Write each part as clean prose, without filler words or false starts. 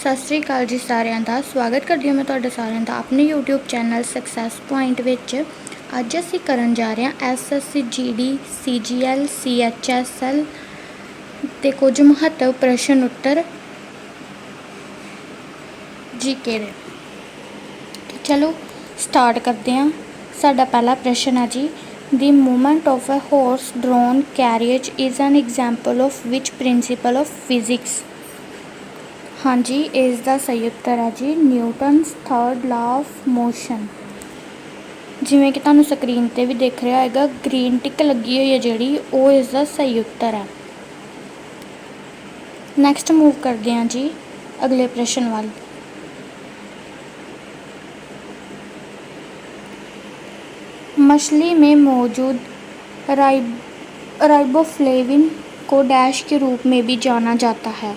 सत श्री अकाल जी सारिਆਂ ਦਾ स्वागत करती हूँ मैं ਤੁਹਾਡਾ ਸਾਰਿਆਂ ਦਾ अपने यूट्यूब चैनल सक्सैस पॉइंट ਵਿੱਚ। ਅੱਜ ਅਸੀਂ ਕਰਨ ਜਾ ਰਹੇ ਹਾਂ SSC GD CGL CHSL ਤੇ ਕੁਝ ਮਹੱਤਵ ਪ੍ਰਸ਼ਨ ਉੱਤਰ जीके ਦੇ। ਚਲੋ ਸਟਾਰਟ ਕਰਦੇ ਹਾਂ। ਸਾਡਾ ਪਹਿਲਾ ਪ੍ਰਸ਼ਨ ਹੈ ਜੀ, The movement of a horse-drawn carriage is an example of which principle of physics? हाँ जी, इसका सही उत्तर है जी Newton's third law of motion. जिमें कि तुहानूं स्क्रीन ते भी दिख रहा होगा, ग्रीन टिक लगी हुई है जिहड़ी, वो इसका सही उत्तर है। नैक्सट मूव करते हैं जी अगले प्रश्न वाल। मछली में मौजूद राइबोफ्लेविन को डैश के रूप में भी जाना जाता है।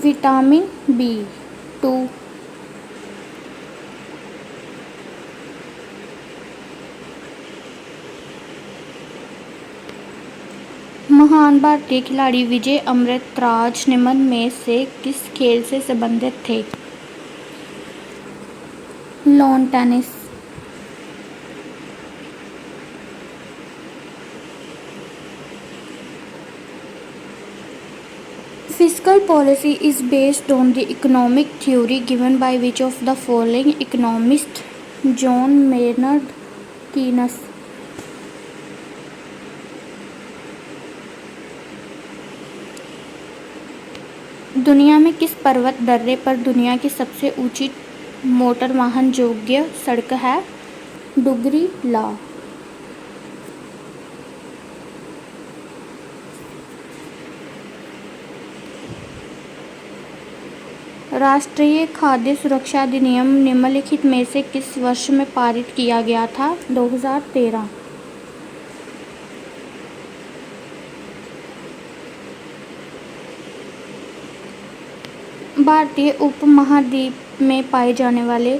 विटामिन B2, महान भारतीय खिलाड़ी विजय अमृतराज निम्न में से किस खेल से संबंधित थे? Lawn tennis. Fiscal policy is based on the economic theory given by which of the following economist? John Maynard Keynes। दुनिया में किस पर्वत दर्रे पर दुनिया की सबसे ऊंची मोटर वाहन योग्य सड़क है? डुगरी ला। राष्ट्रीय खाद्य सुरक्षा अधिनियम निम्नलिखित में से किस वर्ष में पारित किया गया था? 2013। भारतीय उपमहाद्वीप में पाए जाने वाले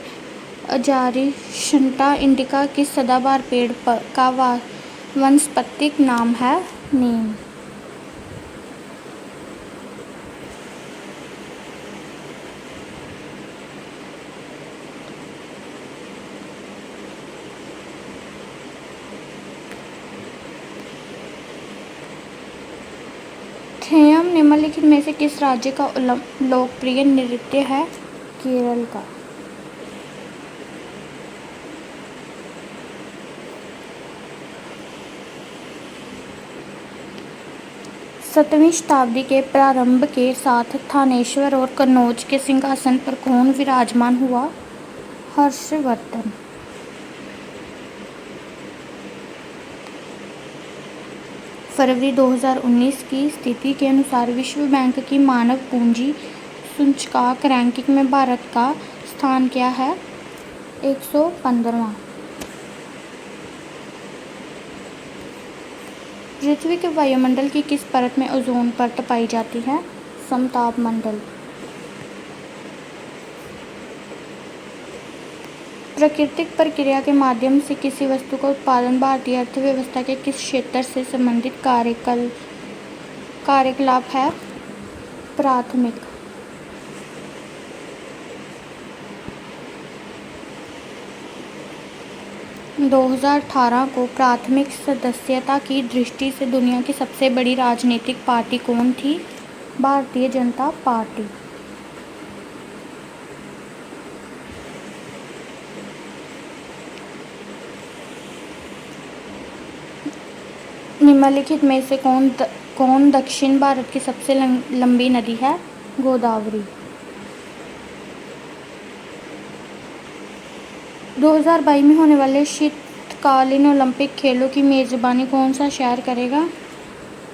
अजारिशंटा इंडिका किस सदाबहार पेड़ का वानस्पतिक नाम है? नीम। थेयम निम्नलिखित में से किस राज्य का लोकप्रिय नृत्य है? केरल का। सत्रहवीं शताब्दी के प्रारंभ के साथ थानेश्वर और कन्नौज के सिंहासन पर कौन विराजमान हुआ? हर्षवर्धन। फरवरी 2019 की स्थिति के अनुसार विश्व बैंक की मानव पूंजी सूचकांक रैंकिंग में भारत का स्थान क्या है? 115वां। पृथ्वी के वायुमंडल की किस परत में ओजोन परत पाई जाती है? समताप मंडल। प्राकृतिक प्रक्रिया के माध्यम से किसी वस्तु का उत्पादन भारतीय अर्थव्यवस्था के किस क्षेत्र से संबंधित कार्यकलाप है? प्राथमिक। - 2018 को प्राथमिक सदस्यता की दृष्टि से दुनिया की सबसे बड़ी राजनीतिक पार्टी कौन थी? भारतीय जनता पार्टी। निम्नलिखित में से कौन दक्षिण भारत की सबसे लंबी नदी है? गोदावरी। 2022 में होने वाले शीतकालीन ओलंपिक खेलों की मेजबानी कौन सा शहर करेगा?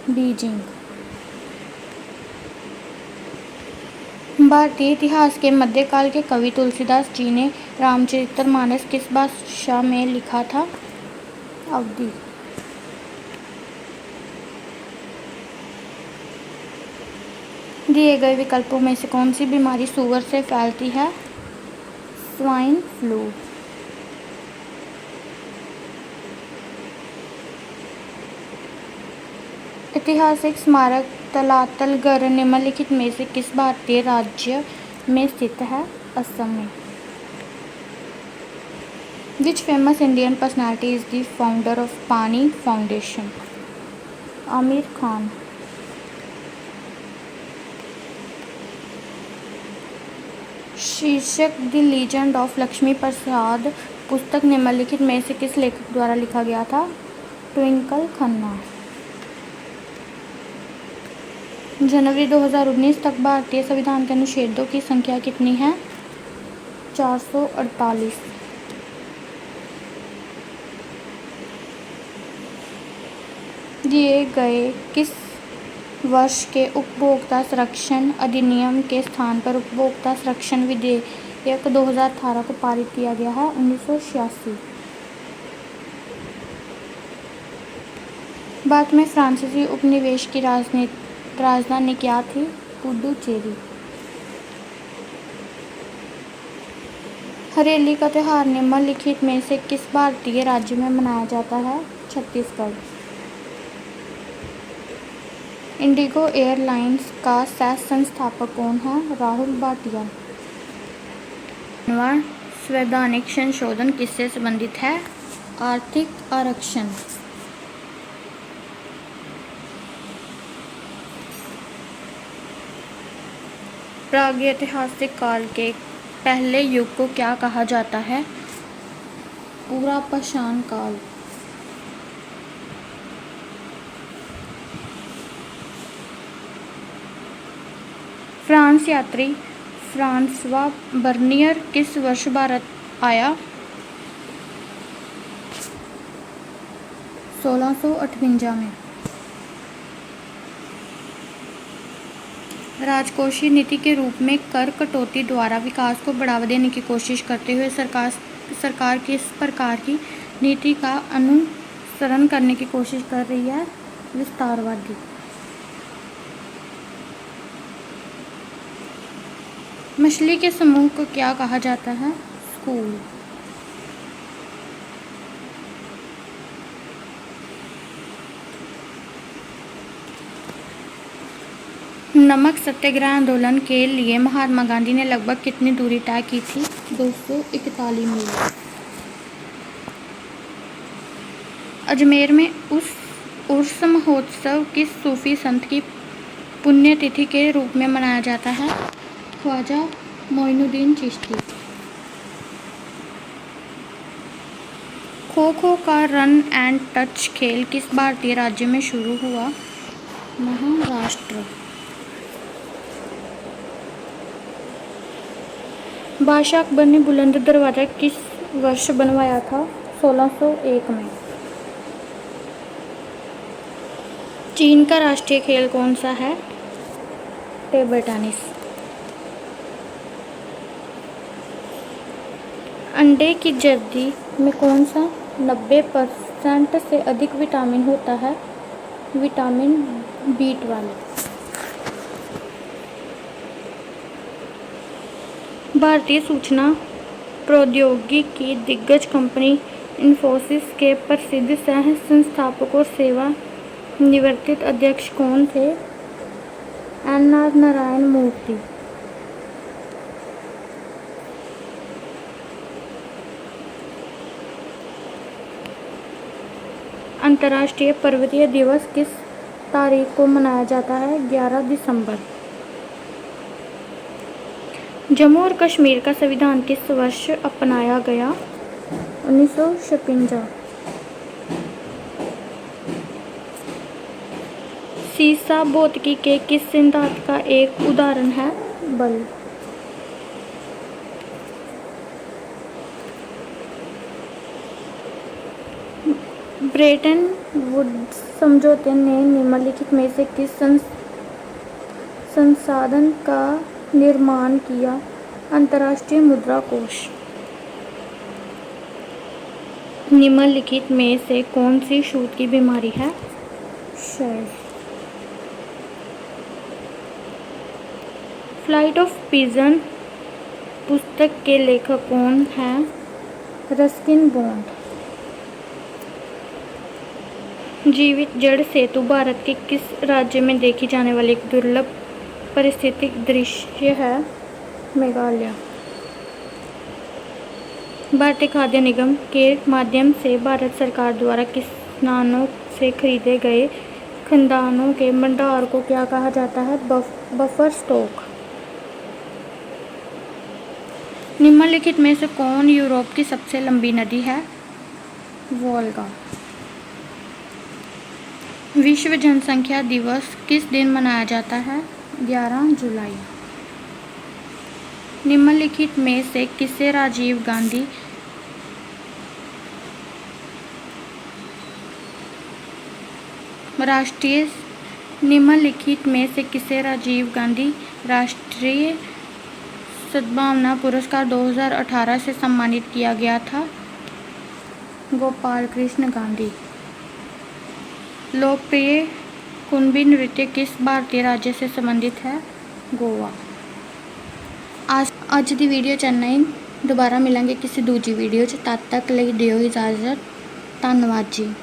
बीजिंग। भारतीय इतिहास के मध्यकाल के कवि तुलसीदास जी ने रामचरितमानस किस भाषा में लिखा था? अवधी। दिए गए विकल्पों में से कौन सी बीमारी सूअर से फैलती है? Swine flu. ऐतिहासिक स्मारक तलातलगर निम्नलिखित में से किस भारतीय राज्य में स्थित है? असम में। Which famous Indian personality is the founder of Pani Foundation? Aamir Khan. शीर्षक द लीजेंड ऑफ लक्ष्मी प्रसाद पुस्तक निम्नलिखित में से किस लेखक द्वारा लिखा गया था? ट्विंकल खन्ना। जनवरी 2019 तक भारतीय संविधान के अनुच्छेदों की संख्या कितनी है? 448। दिए गए किस वर्ष के उपभोक्ता संरक्षण अधिनियम के स्थान पर उपभोक्ता संरक्षण विधेयक 2018 को पारित किया गया है? 1986। भारत में फ्रांसीसी उपनिवेश की राजधानी क्या थी? पुडुचेरी। हरेली का त्यौहार निम्नलिखित में से किस भारतीय राज्य में मनाया जाता है? छत्तीसगढ़। इंडिगो एयरलाइंस का सह संस्थापक कौन है? राहुल भाटिया। संवैधानिक संशोधन किससे संबंधित है? आर्थिक आरक्षण। प्रागैतिहासिक काल के पहले युग को क्या कहा जाता है? पुरापाषाण काल। फ्रांस यात्री फ्रांसवा बर्नियर किस वर्ष भारत आया? 1658 में। राजकोषीय नीति के रूप में कर कटौती द्वारा विकास को बढ़ावा देने की कोशिश करते हुए सरकार किस प्रकार की नीति का अनुसरण करने की कोशिश कर रही है? विस्तारवादी। मछली के समूह को क्या कहा जाता है? स्कूल। नमक सत्याग्रह आंदोलन के लिए महात्मा गांधी ने लगभग कितनी दूरी तय की थी? 241 मील। अजमेर में उर्स महोत्सव किस सूफी संत की पुण्यतिथि के रूप में मनाया जाता है? ख्वाजा मोइनुद्दीन चिश्ती। खो खो का रन एंड टच खेल किस भारतीय राज्य में शुरू हुआ? महाराष्ट्र। बादशाह अकबर ने बुलंद दरवाजा किस वर्ष बनवाया था? 1601 में। चीन का राष्ट्रीय खेल कौन सा है? Table tennis. अंडे की जर्दी में कौन सा 90% से अधिक विटामिन होता है? Vitamin B12। भारतीय सूचना प्रौद्योगिकी की दिग्गज कंपनी इन्फोसिस के प्रसिद्ध सह संस्थापक और सेवा निवृत्त अध्यक्ष कौन थे? NR नारायण मूर्ति। अंतर्राष्ट्रीय पर्वतीय दिवस किस तारीख को मनाया जाता है? 11 दिसंबर। जम्मू और कश्मीर का संविधान किस वर्ष अपनाया गया? 1956। सीसा भौतिकी के किस सिद्धांत का एक उदाहरण है? बल। ब्रेटन वुड्स समझौते ने निम्नलिखित में से किस संसाधन का निर्माण किया? अंतर्राष्ट्रीय मुद्रा कोष। निम्नलिखित में से कौन सी छूत की बीमारी है? क्षय। फ्लाइट ऑफ पिजन पुस्तक के लेखक कौन हैं? Ruskin bond. जीवित जड़ सेतु भारत के किस राज्य में देखी जाने वाली एक दुर्लभ पारिस्थितिक दृश्य है? मेघालय। भारतीय खाद्य निगम के माध्यम से भारत सरकार द्वारा किसानों से खरीदे गए खाद्यान्नों के भंडार को क्या कहा जाता है? Buffer stock. निम्नलिखित में से कौन यूरोप की सबसे लंबी नदी है? वोल्गा। विश्व जनसंख्या दिवस किस दिन मनाया जाता है? 11 जुलाई। निम्नलिखित में से किसे राजीव गांधी राष्ट्रीय सद्भावना पुरस्कार 2018 से सम्मानित किया गया था? गोपाल कृष्ण गांधी। लोकप्रिय कुणबी नृत्य किस भारतीय राज्य से संबंधित है? गोवा। ਅੱਜ ਦੀ ਵੀਡੀਓ 'ਚ ਇੰਨਾ ਹੀ। ਦੁਬਾਰਾ ਮਿਲਾਂਗੇ ਕਿਸੇ ਦੂਜੀ ਵੀਡੀਓ 'ਚ। ਤਦ ਤੱਕ ਲਈ ਦਿਓ ਇਜਾਜ਼ਤ। ਧੰਨਵਾਦ ਜੀ।